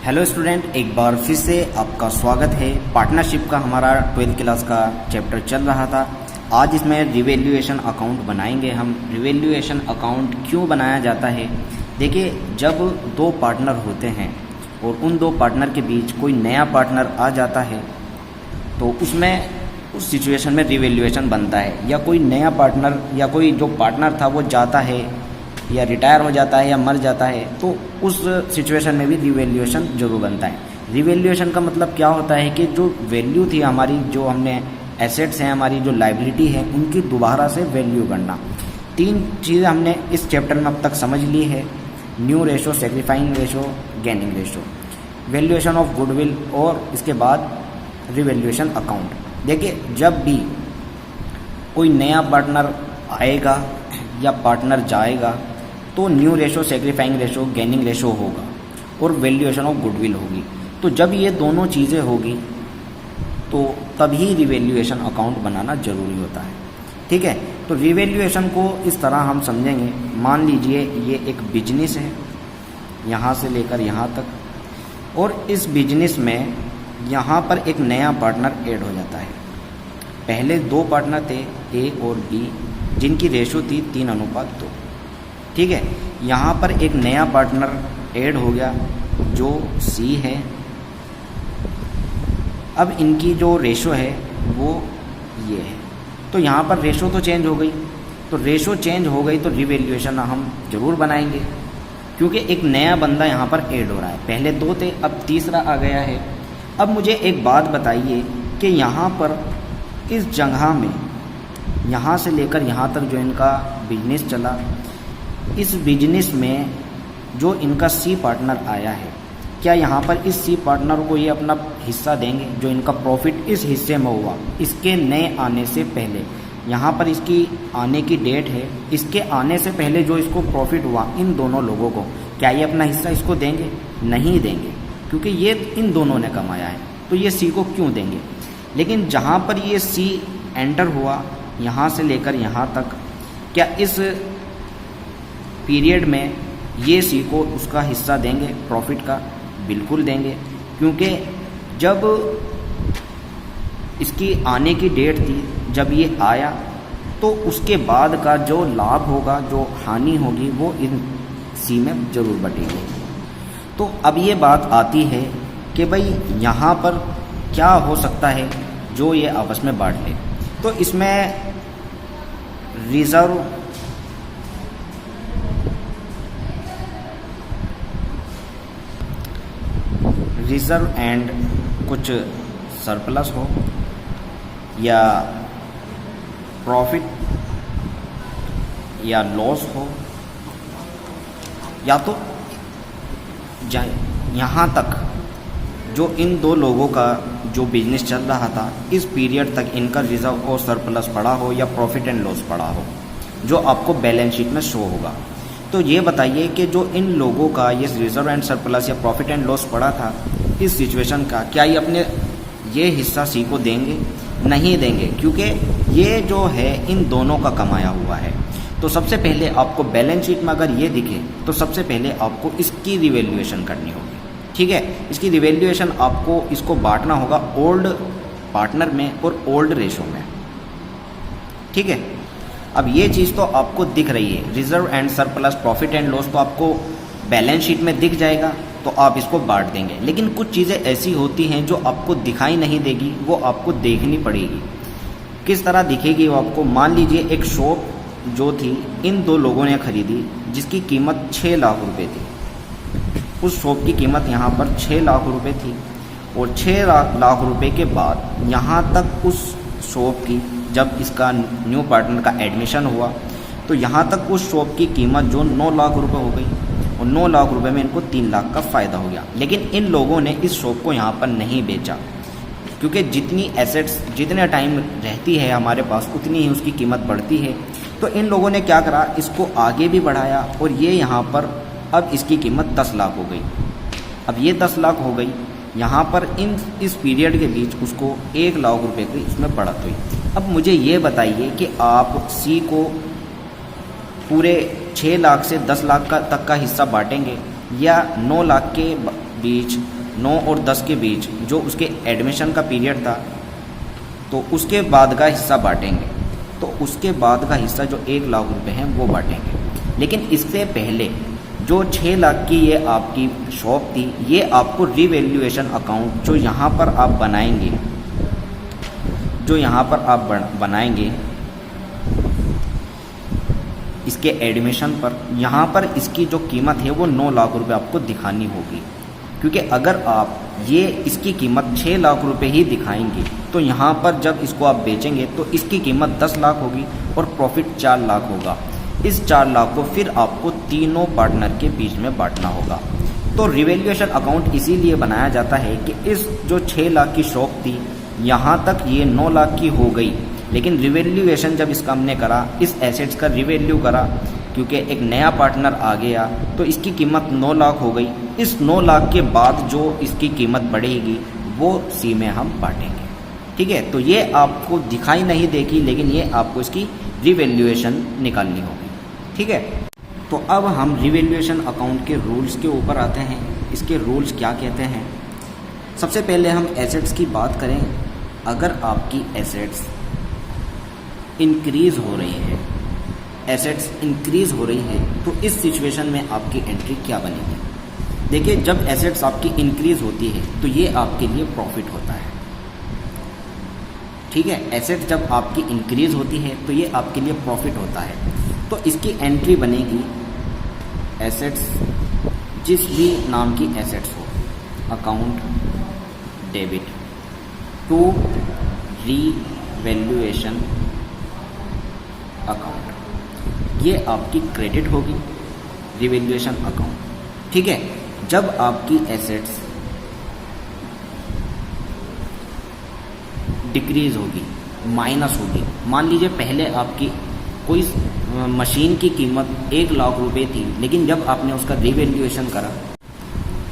Hello student, एक बार फिर से आपका स्वागत है। पार्टनरशिप का हमारा 12th क्लास का चैप्टर चल रहा था। आज इसमें रिवैल्यूएशन अकाउंट बनाएंगे हम। रिवैल्यूएशन अकाउंट क्यों बनाया जाता है? देखिए, जब दो पार्टनर होते हैं और उन दो पार्टनर के बीच कोई नया पार्टनर आ जाता है तो उसमें उस सिचुएशन में रिवैल्यूएशन बनता है। या कोई नया पार्टनर या कोई जो पार्टनर था वो जाता है या रिटायर हो जाता है या मर जाता है तो उस सिचुएशन में भी रिवैल्यूएशन जरूर बनता है। रिवैल्यूएशन का मतलब क्या होता है कि जो वैल्यू थी हमारी, जो हमने एसेट्स हैं, हमारी जो लायबिलिटी है, उनकी दोबारा से वैल्यू करना। तीन चीज़ें हमने इस चैप्टर में अब तक समझ ली है: new ratio, sacrificing ratio, gaining ratio, valuation of goodwill और इसके बाद रिवैल्यूएशन अकाउंट। देखिए, जब भी कोई नया पार्टनर आएगा या पार्टनर जाएगा तो new ratio, sacrificing ratio, gaining ratio होगा और वैल्यूएशन ऑफ गुडविल होगी। तो जब ये दोनों चीज़ें होगी तो तभी रिवैल्यूएशन अकाउंट बनाना ज़रूरी होता है। ठीक है, तो रिवैल्यूएशन को इस तरह हम समझेंगे। मान लीजिए ये एक बिजनेस है यहाँ से लेकर यहाँ तक, और इस बिजनेस में यहाँ पर एक नया पार्टनर ऐड हो जाता है। पहले दो पार्टनर थे, ए और बी, जिनकी रेशो थी 3:2। ठीक है, यहाँ पर एक नया पार्टनर ऐड हो गया जो सी है। अब इनकी जो रेशो है वो ये है। तो यहाँ पर रेशो तो चेंज हो गई। तो रेशो चेंज हो गई तो रिवैल्यूएशन हम जरूर बनाएंगे, क्योंकि एक नया बंदा यहाँ पर ऐड हो रहा है। पहले दो थे, अब तीसरा आ गया है। अब मुझे एक बात बताइए कि यहाँ पर इस जगह में यहाँ से लेकर यहाँ तक जो इनका बिजनेस चला, इस बिजनेस में जो इनका सी पार्टनर आया है, क्या यहाँ पर इस सी पार्टनर को ये अपना हिस्सा देंगे? जो इनका प्रॉफिट इस हिस्से में हुआ इसके नए आने से पहले, यहाँ पर इसकी आने की डेट है, इसके आने से पहले जो इसको प्रॉफिट हुआ इन दोनों लोगों को, क्या ये अपना हिस्सा इसको देंगे? नहीं देंगे, क्योंकि ये इन दोनों ने कमाया है। तो ये सी को क्यों देंगे? लेकिन जहाँ पर ये सी एंटर हुआ यहाँ से लेकर यहाँ तक, क्या इस पीरियड में ये सी को उसका हिस्सा देंगे प्रॉफिट का? बिल्कुल देंगे, क्योंकि जब इसकी आने की डेट थी, जब ये आया तो उसके बाद का जो लाभ होगा, जो हानि होगी, वो इन सी में जरूर बटेगी। तो अब ये बात आती है कि भाई यहाँ पर क्या हो सकता है जो ये आपस में बांट ले। तो इसमें रिजर्व एंड कुछ सरप्लस हो, या प्रॉफिट या लॉस हो, या तो यहाँ तक जो इन दो लोगों का जो बिजनेस चल रहा था इस पीरियड तक इनका रिजर्व और सरप्लस पड़ा हो या प्रॉफिट एंड लॉस पड़ा हो, जो आपको बैलेंस शीट में शो होगा। तो ये बताइए कि जो इन लोगों का ये रिजर्व एंड सरप्लस या प्रॉफिट एंड लॉस पड़ा था इस सिचुएशन का, क्या ये अपने ये हिस्सा सी को देंगे? नहीं देंगे, क्योंकि ये जो है इन दोनों का कमाया हुआ है। तो सबसे पहले आपको बैलेंस शीट में अगर ये दिखे तो सबसे पहले आपको इसकी रिवैल्यूएशन करनी होगी। ठीक है, इसकी रिवैल्यूएशन आपको इसको बांटना होगा ओल्ड पार्टनर में और ओल्ड रेशो में। ठीक है, अब ये चीज़ तो आपको दिख रही है, reserve and surplus, profit and loss तो आपको बैलेंस शीट में दिख जाएगा, तो आप इसको बांट देंगे। लेकिन कुछ चीज़ें ऐसी होती हैं जो आपको दिखाई नहीं देगी, वो आपको देखनी पड़ेगी। किस तरह दिखेगी वो आपको? मान लीजिए एक शॉप जो थी इन दो लोगों ने खरीदी, जिसकी कीमत 6 लाख रुपए थी। उस शॉप की कीमत यहाँ पर 6 लाख रुपए थी, और 6 लाख रुपए के बाद यहाँ तक उस शॉप की, जब इसका न्यू पार्टनर का एडमिशन हुआ तो यहाँ तक उस शॉप की कीमत जो 9 लाख रुपए हो गई, और 9 लाख रुपए में इनको 3 लाख का फ़ायदा हो गया। लेकिन इन लोगों ने इस शॉप को यहाँ पर नहीं बेचा, क्योंकि जितनी एसेट्स जितने टाइम रहती है हमारे पास उतनी ही उसकी कीमत बढ़ती है। तो इन लोगों ने क्या करा, इसको आगे भी बढ़ाया, और ये यहाँ पर अब इसकी कीमत 10 लाख हो गई। अब ये 10 लाख हो गई, यहाँ पर इस पीरियड के बीच उसको 1 लाख रुपए की इसमें बढ़त हुई। अब मुझे ये बताइए कि आप सी को पूरे 6 लाख से 10 लाख तक का हिस्सा बांटेंगे, या 9 लाख के बीच 9 और 10 के बीच जो उसके एडमिशन का पीरियड था, तो उसके बाद का हिस्सा बांटेंगे। तो उसके बाद का हिस्सा जो 1 लाख रुपए हैं वो बांटेंगे। लेकिन इससे पहले जो 6 लाख की ये आपकी शॉप थी, ये आपको रिवैल्यूएशन अकाउंट जो यहाँ पर आप बनाएंगे, इसके एडमिशन पर यहाँ पर इसकी जो कीमत है वो 9 लाख रुपए आपको दिखानी होगी। क्योंकि अगर आप ये इसकी कीमत 6 लाख रुपए ही दिखाएंगे तो यहाँ पर जब इसको आप बेचेंगे तो इसकी कीमत 10 लाख होगी और प्रॉफिट 4 लाख होगा। इस 4 लाख को फिर आपको तीनों पार्टनर के बीच में बांटना होगा। तो रिवैल्यूएशन अकाउंट इसीलिए बनाया जाता है कि इस जो 6 लाख की शॉप थी, यहाँ तक ये 9 लाख की हो गई, लेकिन रिवैल्यूएशन जब इसका हमने करा, इस एसेट्स का रिवैल्यू करा, क्योंकि एक नया पार्टनर आ गया तो इसकी कीमत 9 लाख हो गई। इस 9 लाख के बाद जो इसकी कीमत बढ़ेगी वो सी में हम बांटेंगे। ठीक है, तो ये आपको दिखाई नहीं देगी, लेकिन ये आपको इसकी रिवैल्यूएशन निकालनी होगी। ठीक है, तो अब हम रिवैल्यूएशन अकाउंट के रूल्स के ऊपर आते हैं। इसके रूल्स क्या कहते हैं? सबसे पहले हम एसेट्स की बात करें। अगर आपकी एसेट्स इंक्रीज़ हो रही है, तो इस सिचुएशन में आपकी एंट्री क्या बनेगी? देखिए, जब एसेट्स आपकी इंक्रीज़ होती है तो ये आपके लिए प्रॉफिट होता है। ठीक है, एसेट्स जब आपकी इंक्रीज़ होती है तो ये आपके लिए प्रॉफिट होता है। तो इसकी एंट्री बनेगी, एसेट्स जिस भी नाम की एसेट्स हो, account debit to revaluation account, ये आपकी क्रेडिट होगी रिवैल्यूएशन अकाउंट। ठीक है, जब आपकी एसेट्स डिक्रीज होगी, माइनस होगी, मान लीजिए पहले आपकी कोई मशीन की कीमत 1 लाख रुपए थी, लेकिन जब आपने उसका रिवैल्यूएशन करा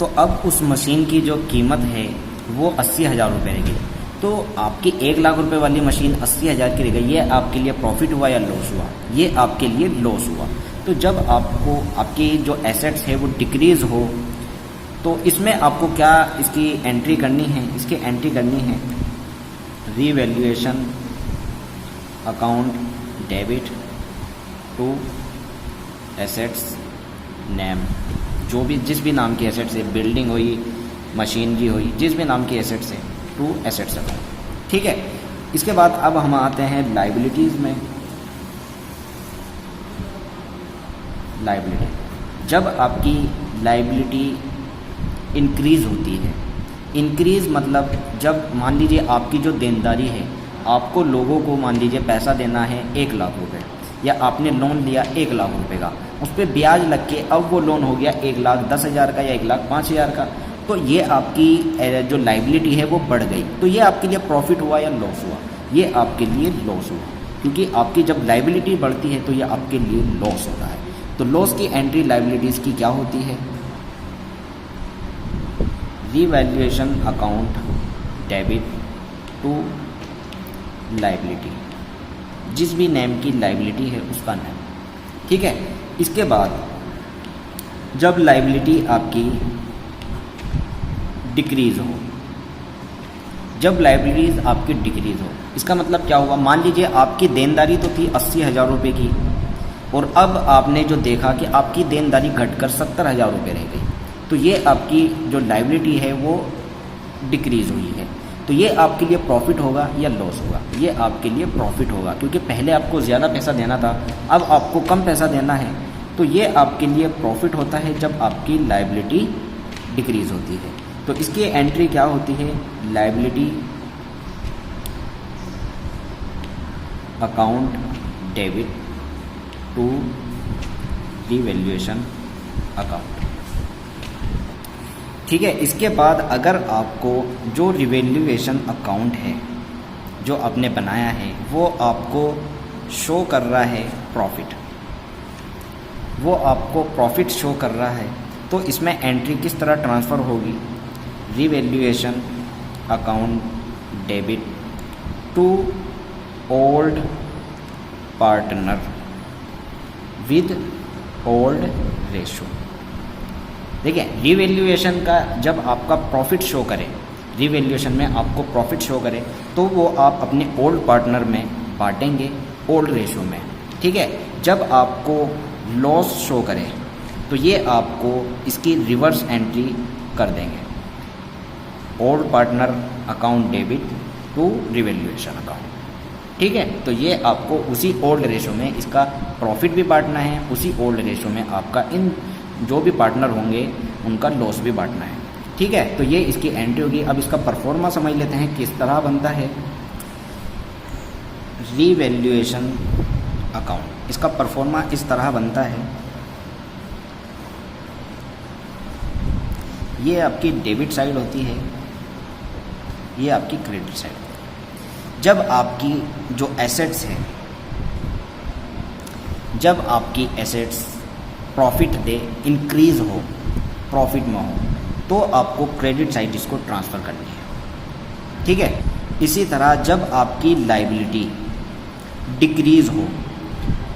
तो अब उस मशीन की जो कीमत है वो 80,000 रुपये रह गई। तो आपकी 1 लाख रुपए वाली मशीन 80,000 की रह गई। ये आपके लिए प्रॉफिट हुआ या लॉस हुआ? ये आपके लिए लॉस हुआ। तो जब आपको आपकी जो एसेट्स है वो डिक्रीज़ हो तो इसमें आपको क्या इसकी एंट्री करनी है? इसकी एंट्री करनी है revaluation account debit to assets name, जो भी जिस भी नाम की एसेट्स है, बिल्डिंग हुई, मशीनरी हुई, जिस भी नाम की एसेट्स है, टू एसेट्स अकाउंट। ठीक है, इसके बाद अब हम आते हैं लाइबिलिटीज़ में। लाइबिलिटी, जब आपकी लाइबिलिटी इंक्रीज़ होती है, इंक्रीज़ मतलब जब मान लीजिए आपकी जो देनदारी है, आपको लोगों को मान लीजिए पैसा देना है 1 लाख रुपए, या आपने लोन लिया 1 लाख रुपए का, उस पर ब्याज लग के अब वो लोन हो गया 1,10,000 का या 1,05,000 का, तो ये आपकी जो लाइबिलिटी है वो बढ़ गई। तो ये आपके लिए प्रॉफिट हुआ या लॉस हुआ? ये आपके लिए लॉस हुआ, क्योंकि आपकी जब लाइबिलिटी बढ़ती है तो ये आपके लिए लॉस होता है। तो लॉस की एंट्री लाइबिलिटीज़ की क्या होती है? Revaluation account debit to liability, जिस भी नेम की लाइबिलिटी है उसका नेम। ठीक है, इसके बाद जब लाइबिलिटी आपकी डिक्रीज़ हो, जब लाइबिलिटीज़ आपकी डिक्रीज़ हो, इसका मतलब क्या हुआ? मान लीजिए आपकी देनदारी तो थी 80,000 रुपये की, और अब आपने जो देखा कि आपकी देनदारी घटकर 70,000 रुपये रह गई, तो ये आपकी जो लाइबिलिटी है वो डिक्रीज़ हुई है। तो ये आपके लिए प्रॉफिट होगा या लॉस होगा? ये आपके लिए प्रॉफिट होगा, क्योंकि पहले आपको ज़्यादा पैसा देना था, अब आपको कम पैसा देना है। तो ये आपके लिए प्रॉफिट होता है जब आपकी लाइबिलिटी डिक्रीज़ होती है। तो इसकी एंट्री क्या होती है? Liability account debit to revaluation account. ठीक है, इसके बाद अगर आपको जो रिवैल्यूएशन अकाउंट है जो आपने बनाया है वो आपको शो कर रहा है प्रॉफिट, वो आपको प्रॉफिट शो कर रहा है, तो इसमें एंट्री किस तरह ट्रांसफ़र होगी? Revaluation account debit to old partner with old ratio. देखिए रिवैल्यूएशन का जब आपका प्रॉफिट शो करे, रिवैल्यूएशन में आपको प्रॉफिट शो करे तो वो आप अपने ओल्ड पार्टनर में बांटेंगे ओल्ड रेशो में, ठीक है। जब आपको लॉस शो करे तो ये आपको इसकी रिवर्स एंट्री कर देंगे, old partner account debit to revaluation account, ठीक है। तो ये आपको उसी ओल्ड रेशो में इसका प्रॉफिट भी बांटना है, उसी ओल्ड रेशो में आपका इन जो भी पार्टनर होंगे उनका लॉस भी बांटना है, ठीक है। तो ये इसकी एंट्री होगी। अब इसका परफॉर्मा समझ लेते हैं किस तरह बनता है। रिवैल्यूएशन अकाउंट, इसका परफॉर्मा इस तरह बनता है। ये आपकी डेबिट साइड होती है, ये आपकी क्रेडिट साइड होती है। जब आपकी जो एसेट्स हैं, जब आपकी एसेट्स प्रॉफिट दे, इंक्रीज हो, प्रॉफिट में हो, तो आपको क्रेडिट साइड इसको ट्रांसफ़र करनी है, ठीक है। इसी तरह जब आपकी लायबिलिटी डिक्रीज हो,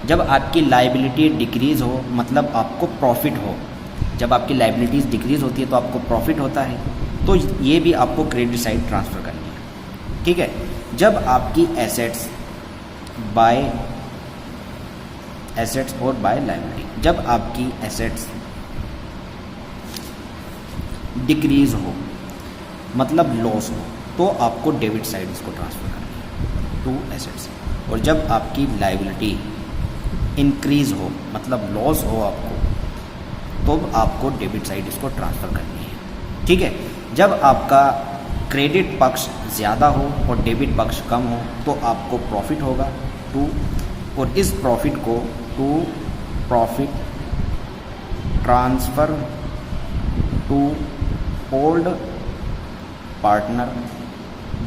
जब आपकी लायबिलिटी डिक्रीज हो मतलब आपको प्रॉफिट हो, जब आपकी लायबिलिटीज़ डिक्रीज होती है तो आपको प्रॉफिट होता है, तो ये भी आपको क्रेडिट साइड ट्रांसफ़र करनी है, ठीक है। जब आपकी एसेट्स और बाय लायबिलिटी, जब आपकी एसेट्स डिक्रीज हो मतलब लॉस हो तो आपको डेबिट साइड इसको ट्रांसफ़र करनी है टू एसेट्स। और जब आपकी लायबिलिटी इंक्रीज हो मतलब लॉस हो आपको, तो आपको डेबिट साइड इसको ट्रांसफ़र करनी है, ठीक है। जब आपका क्रेडिट पक्ष ज़्यादा हो और डेबिट पक्ष कम हो तो आपको प्रॉफिट होगा टू, और इस प्रॉफिट को to profit transfer to old partner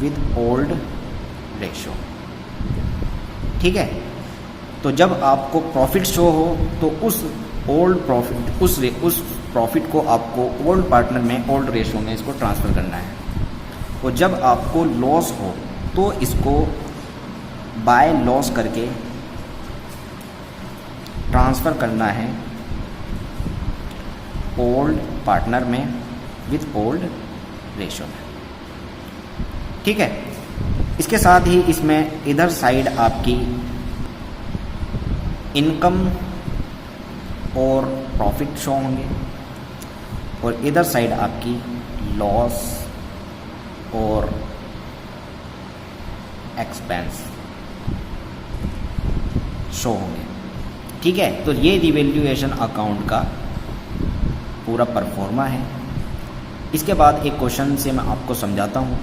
with old ratio, ठीक है। तो जब आपको प्रॉफिट शो हो तो उस ओल्ड प्रॉफिट उस प्रॉफिट को आपको ओल्ड पार्टनर में ओल्ड रेशो में इसको ट्रांसफ़र करना है। और जब आपको लॉस हो तो इसको बाय लॉस करके ट्रांसफ़र करना है ओल्ड पार्टनर में विथ ओल्ड रेशो में, ठीक है। इसके साथ ही इसमें इधर साइड आपकी इनकम और प्रॉफिट शो होंगे और इधर साइड आपकी लॉस और एक्सपेंस शो होंगे, ठीक है। तो ये रिवैल्यूएशन अकाउंट का पूरा परफॉर्मा है। इसके बाद एक क्वेश्चन से मैं आपको समझाता हूँ।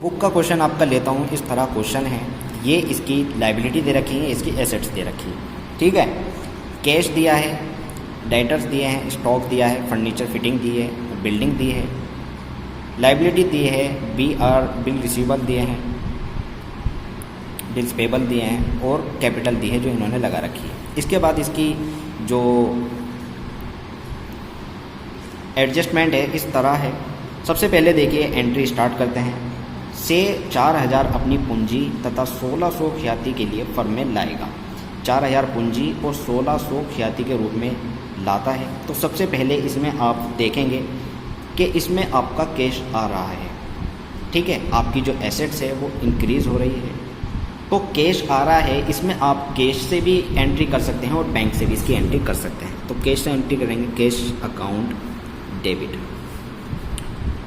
बुक का क्वेश्चन आपका लेता हूँ, इस तरह क्वेश्चन है। ये इसकी लायबिलिटी दे रखी है, इसकी एसेट्स दे रखी है, ठीक है। कैश दिया है, डेटर्स दिए हैं, स्टॉक दिया है, फर्नीचर फिटिंग दी है, बिल्डिंग दी है, लायबिलिटी दी है, बिल रिसीवेबल दिए हैं, बिल्स पेबल दिए हैं और कैपिटल दी है जो इन्होंने लगा रखी है। इसके बाद इसकी जो एडजस्टमेंट है इस तरह है। सबसे पहले देखिए एंट्री स्टार्ट करते हैं। से 4000 अपनी पूंजी तथा 1600 ख्याति के लिए फर्म में लाएगा। 4000 पूंजी और 1600 ख्याति के रूप में लाता है। तो सबसे पहले इसमें आप देखेंगे कि इसमें आपका कैश आ रहा है, ठीक है। आपकी जो एसेट्स है वो इंक्रीज़ हो रही है, तो कैश आ रहा है। इसमें आप कैश से भी एंट्री कर सकते हैं और बैंक से भी इसकी एंट्री कर सकते हैं। तो कैश से एंट्री करेंगे, cash account debit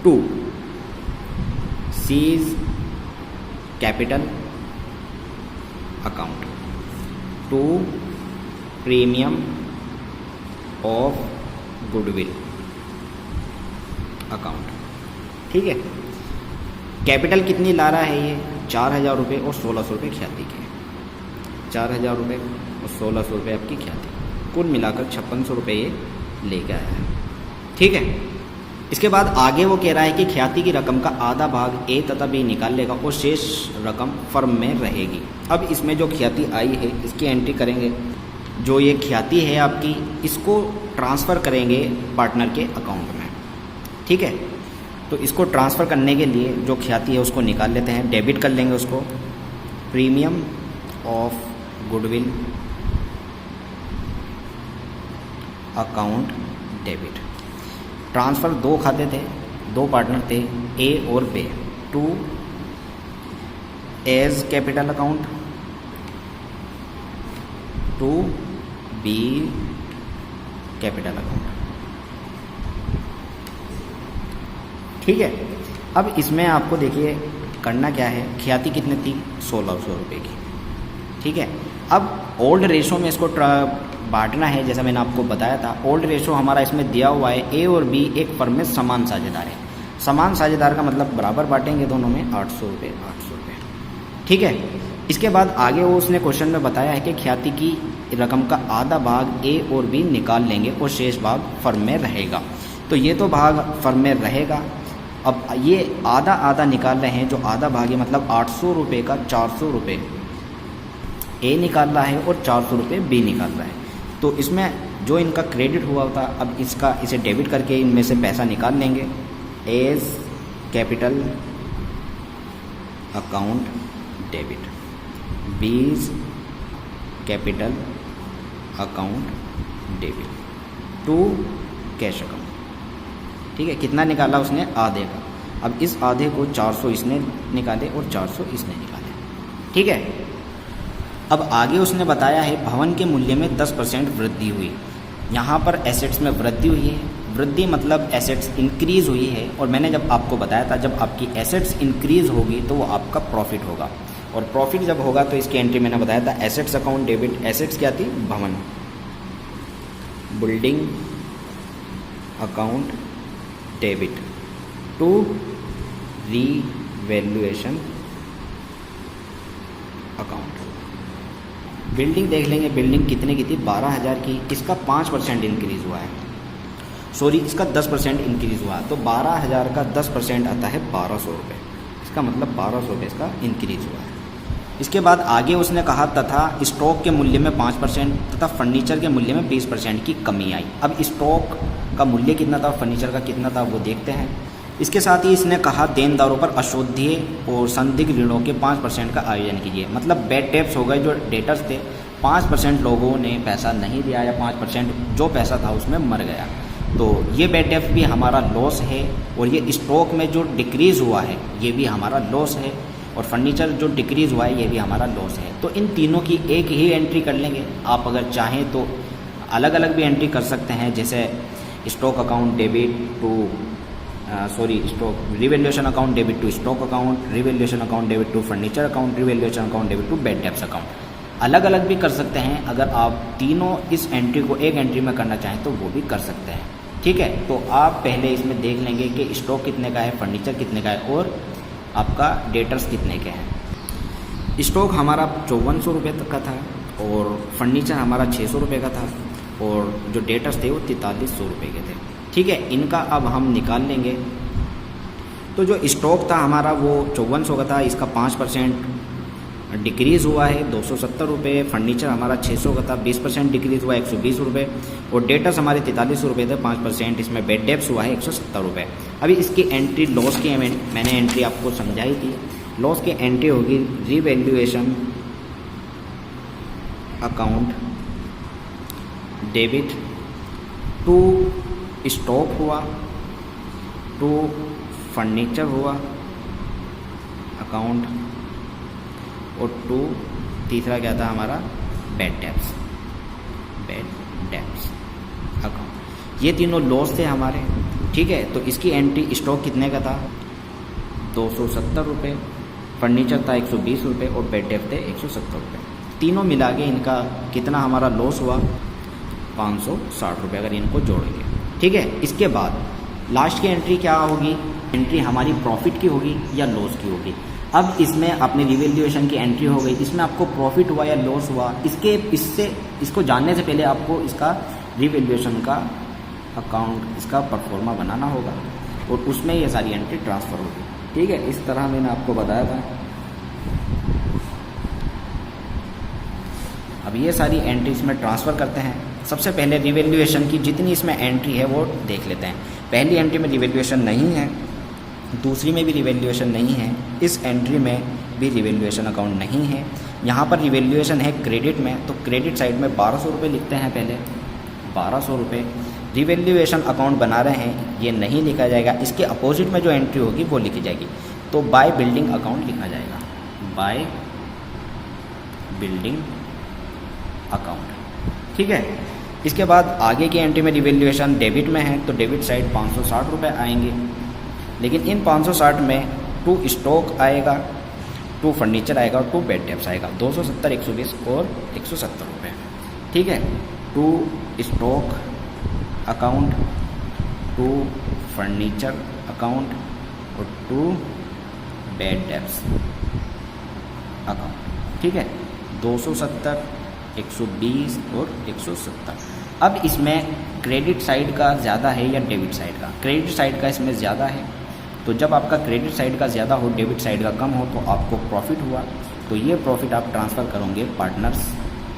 to C's capital account to premium of goodwill account, ठीक है। कैपिटल कितनी ला रहा है ये 4000 रुपये और 1600 रुपये ख्याति के, 4000 रुपये और 1600 रुपये आपकी ख्याति, कुल मिलाकर 5600 रुपये ये लेके आया है, ठीक है। इसके बाद आगे वो कह रहा है कि ख्याति की रकम का आधा भाग ए तथा बी निकाल लेगा और शेष रकम फर्म में रहेगी। अब इसमें जो ख्याति आई है इसकी एंट्री करेंगे। जो ये ख्याति है आपकी, इसको ट्रांसफ़र करेंगे पार्टनर के अकाउंट में, ठीक है। तो इसको ट्रांसफ़र करने के लिए जो ख्याति है उसको निकाल लेते हैं, डेबिट कर लेंगे उसको। Premium of goodwill account debit, transfer दो खाते थे, दो पार्टनर थे ए और B to A's capital account to B capital account. ठीक है, अब इसमें आपको देखिए करना क्या है, ख्याति कितनी थी 1600 रुपये की। ठीक है, अब ओल्ड रेशो में इसको बांटना है, जैसा मैंने आपको बताया था। ओल्ड रेशो हमारा इसमें दिया हुआ है, ए और बी एक फर्म में समान साझेदार है। समान साझेदार का मतलब बराबर बांटेंगे दोनों में 800 रुपये 800 रुपये। ठीक है, इसके बाद आगे वो उसने क्वेश्चन में बताया है कि ख्याति की रकम का आधा भाग ए और बी निकाल लेंगे और शेष भाग फर्म में रहेगा। तो ये तो भाग फर्म में रहेगा। अब ये आधा आधा निकाल रहे हैं, जो आधा भाग है मतलब 800 रुपये का 400 रुपये ए निकाल रहा है और 400 रुपये बी निकाल रहा है। तो इसमें जो इनका क्रेडिट हुआ था, अब इसे डेबिट करके इनमें से पैसा निकाल लेंगे। A's capital account debit, B's capital account debit to cash account. ठीक है, कितना निकाला उसने, आधे का। अब इस आधे को 400 इसने निकाले और 400 इसने निकाले। ठीक है, अब आगे उसने बताया है भवन के मूल्य में 10% वृद्धि हुई। यहाँ पर एसेट्स में वृद्धि हुई है। वृद्धि मतलब एसेट्स इंक्रीज़ हुई है, और मैंने जब आपको बताया था जब आपकी एसेट्स इंक्रीज़ होगी तो वो आपका प्रॉफिट होगा, और प्रॉफिट जब होगा तो इसकी एंट्री मैंने बताया था एसेट्स अकाउंट डेबिट। एसेट्स क्या थी, भवन, building account debit to revaluation account. Building देख लेंगे, बिल्डिंग कितने की थी, 12,000 की। इसका 5% इंक्रीज़ हुआ है, सॉरी इसका 10% इंक्रीज़ हुआ, तो 12,000 का 10% आता है 1200 रुपये। इसका मतलब 1200 रुपये इसका इंक्रीज़ हुआ है। इसके बाद आगे उसने कहा तथा स्टॉक के मूल्य में 5% तथा फर्नीचर के मूल्य में 20% की कमी आई। अब स्टॉक का मूल्य कितना था, फर्नीचर का कितना था, वो देखते हैं। इसके साथ ही इसने कहा देनदारों पर अशोध्य और संदिग्ध ऋणों के 5% का आयोजन कीजिए। मतलब बैड डेब्ट्स हो गए, जो डेटर्स थे 5% लोगों ने पैसा नहीं दिया या 5% जो पैसा था उसमें मर गया, तो ये बैड डेब्ट भी हमारा लॉस है। और ये स्टॉक में जो डिक्रीज़ हुआ है ये भी हमारा लॉस है, और फर्नीचर जो डिक्रीज़ हुआ है ये भी हमारा लॉस है। तो इन तीनों की एक ही एंट्री कर लेंगे। आप अगर चाहें तो अलग अलग भी एंट्री कर सकते हैं, जैसे stock account debit to stock revaluation account debit to stock account, revaluation account debit to furniture account, revaluation account debit to bad debts account. अलग अलग भी कर सकते हैं। अगर आप तीनों इस एंट्री को एक एंट्री में करना चाहें तो वो भी कर सकते हैं। ठीक है, तो आप पहले इसमें देख लेंगे कि स्टॉक कितने का है, फर्नीचर कितने का है और आपका डेटर्स कितने के हैं। स्टॉक हमारा 5400 रुपये तक का था और फर्नीचर हमारा 600 रुपये का था, और जो डेटर्स थे वो 4300 रुपये के थे। ठीक है, इनका अब हम निकाल लेंगे। तो जो स्टॉक था हमारा वो 5400 का था, इसका 5% डिक्रीज़ हुआ है 270 रुपये। फर्नीचर हमारा 600 का था, 20% डिक्रीज़ हुआ 120 रुपये, और डेटर्स हमारे 4300 रुपये थे, 5% इसमें बैड डेब्ट्स हुआ है 170 रुपये। अभी इसकी एंट्री लॉस की मैंने एंट्री आपको समझाई थी। लॉस की एंट्री होगी revaluation account debit to stock हुआ, टू फर्नीचर हुआ अकाउंट, और टू तीसरा क्या था हमारा, बैड डेब्ट्स अकाउंट। ये तीनों लॉस थे हमारे। ठीक है, तो इसकी एंट्री स्टॉक कितने का था 270 रुपये, फर्नीचर था 120 रुपये और बैड डेब्ट थे 170 रुपये। तीनों मिला के इनका कितना हमारा लॉस हुआ 560 रुपये अगर इनको जोड़ेंगे। ठीक है, इसके बाद लास्ट की एंट्री क्या होगी, एंट्री हमारी प्रॉफिट की होगी या लॉस की होगी। अब इसमें अपनी रिवैल्यूएशन की एंट्री हो गई, इसमें आपको प्रॉफिट हुआ या लॉस हुआ, इसको जानने से पहले आपको इसका रिवैल्यूएशन का अकाउंट, इसका परफॉर्मा बनाना होगा, और उसमें ये सारी एंट्री ट्रांसफ़र होगी। ठीक है, इस तरह मैंने आपको बताया था। अब ये सारी एंट्री इसमें ट्रांसफ़र करते हैं। सबसे पहले रिवैल्यूएशन की जितनी इसमें एंट्री है वो देख लेते हैं। पहली एंट्री में रिवैल्यूएशन नहीं है, दूसरी में भी रिवैल्यूएशन नहीं है, इस एंट्री में भी रिवैल्यूएशन अकाउंट नहीं है। यहाँ पर रिवैल्यूएशन है क्रेडिट में, तो क्रेडिट साइड में 1200 रुपये लिखते हैं पहले, 1200 रुपये। रिवैल्यूएशन अकाउंट बना रहे हैं, ये नहीं लिखा जाएगा, इसके अपोजिट में जो एंट्री होगी वो लिखी जाएगी। तो बाय बिल्डिंग अकाउंट लिखा जाएगा, बाय बिल्डिंग अकाउंट। ठीक है, इसके बाद आगे की एंट्री में रिवैल्यूएशन डेबिट में है, तो डेबिट साइड 560 रुपये आएंगे, लेकिन इन 560 में 2 स्टॉक आएगा, 2 फर्नीचर आएगा और 2 बेड डेप्स आएगा, 270, 120 और 170 रुपये। ठीक है, 2 स्टॉक अकाउंट, 2 फर्नीचर अकाउंट और 2 बेड डेप्स अकाउंट। ठीक है, 270, 120 और 170। अब इसमें क्रेडिट साइड का ज़्यादा है या डेबिट साइड का? क्रेडिट साइड का इसमें ज़्यादा है, तो जब आपका क्रेडिट साइड का ज़्यादा हो, डेबिट साइड का कम हो, तो आपको प्रॉफिट हुआ, तो ये प्रॉफिट आप ट्रांसफ़र करोगे पार्टनर्स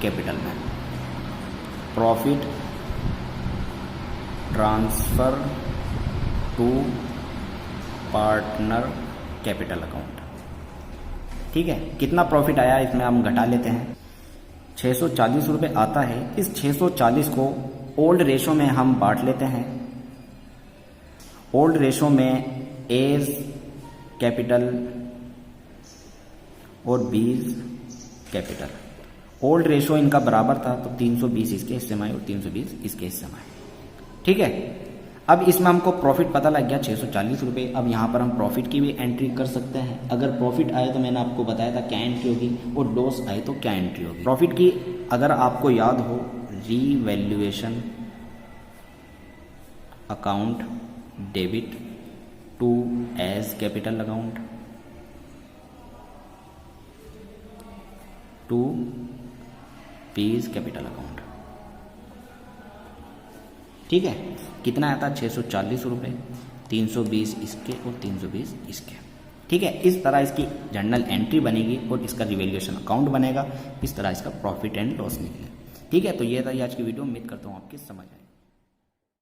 कैपिटल में। Profit transfer to partner capital account. ठीक है, कितना प्रॉफिट आया इसमें हम घटा लेते हैं। 640 रुपये आता है। इस 640 को ओल्ड रेशो में हम बांट लेते हैं। ओल्ड रेशो में एज कैपिटल और बीज कैपिटल। ओल्ड रेशो इनका बराबर था, तो 320 इसके हिस्से में आए और 320 इसके हिस्से में आए। ठीक है, अब इसमें हमको प्रॉफिट पता लग गया 640 रुपये। अब यहाँ पर हम प्रॉफिट की भी एंट्री कर सकते हैं। अगर प्रॉफिट आए तो मैंने आपको बताया था क्या एंट्री होगी, और लॉस आए तो क्या एंट्री होगी। प्रॉफिट की अगर आपको याद हो, revaluation account debit to A's capital account to B's capital account. ठीक है, कितना आता है? 640 रुपये, 320 इसके और 320 इसके। ठीक है, इस तरह इसकी जर्नल एंट्री बनेगी और इसका रिवैल्यूएशन अकाउंट बनेगा। इस तरह इसका प्रॉफिट एंड लॉस निकले। ठीक है, तो ये था आज की वीडियो। उम्मीद करता हूँ आपकी समझ आए।